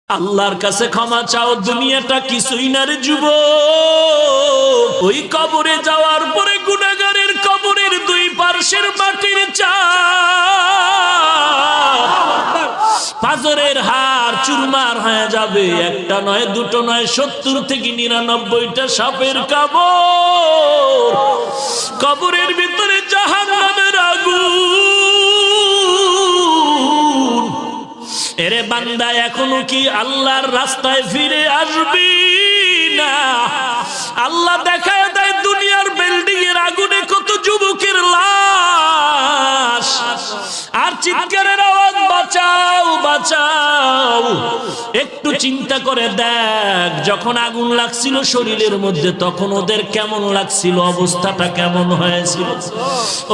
আল্লাহর কাছে ক্ষমা চাও, দুনিয়াটা কিছুই না রে যুবক। ওই কবরে যাওয়ার পরে গুনাহগারের কবরের দুই পার্শ্বের মাটির চাপ পাজরের হাড় চুরমার হয়ে যাবে। একটা নয়, দুটো নয়, 70 থেকে 99টা সাপের কামড়। কবরের ভিতরে জাহান্নামের আগুন। এরে বান্দা, এখনো কি আল্লাহর রাস্তায় ফিরে আসবি না? আল্লাহ দেখায় দেয় দুনিয়ার বিল্ডিং এর আগুনে কত যুবকের লাশ, আর চিৎকারের আওয়াজ, বাঁচাও বাঁচাও। একটু চিন্তা করে দেখ, যখন আগুন লাগছিল শরীরের মধ্যে তখন ওদের কেমন লাগছিল, অবস্থাটা কেমন হয়েছিল।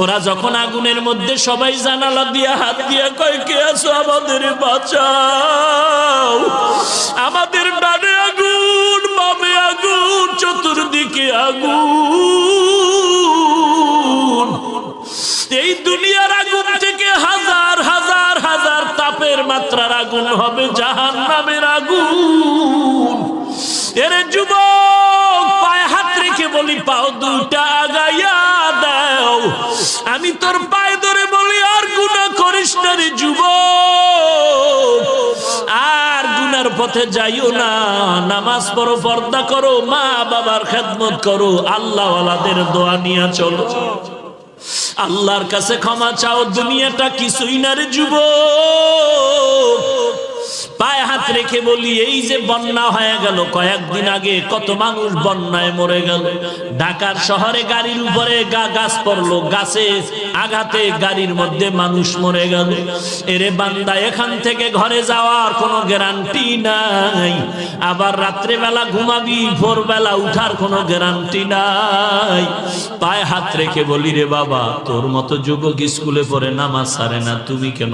ওরা যখন আগুনের মধ্যে সবাই জানালা দিয়া হাত দিয়া কয়, কে আছো, আমাদের বাঁচাও। আমাদের ডানে আগুন, বামে আগুন, চতুর্দিকে আগুন। এই দুনিয়ার আগুন থেকে হাজার হাজার হাজার তাপের মাত্রার আগুন হবে জাহান্নামের আগুন। এরে যুবক, পায়ে হাত রেখে বলি, পাও দুইটা আগাইয়া দাও। আমি তোর পায়ে ধরে বলি, আর গুনাহ করিস না রে যুবক, আর গুনার পথে যাইও না। নামাজ পড়ো, পর্দা করো, মা বাবার খেদমত করো, আল্লাহ ওয়ালাদের দোয়া নিয়ে চলো। আল্লাহর কাছে ক্ষমা চাও, দুনিয়াটা কিছুই না রে যুবক। পায়ে হাত রেখে বলি, এই যে বন্যা হয়ে গেল কয়েকদিন আগে, কত মানুষ বন্যায় মরে গেল। ঢাকার শহরে গাড়ির উপরে গাছ পড়লো, গাছে আঘাতে গাড়ির মধ্যে মানুষ মরে গেল। এরে বান্দা, এখান থেকে ঘরে যাওয়ার কোনো গ্যারান্টি নাই। আবার রাত্রেবেলা ঘুমাবি, ভোরবেলা উঠার কোনো গ্যারান্টি নাই। পায়ে হাত রেখে বলি, রে বাবা, তোর মতো যুবক স্কুলে পড়ে নামাজ ছাড়ে না, তুমি কেন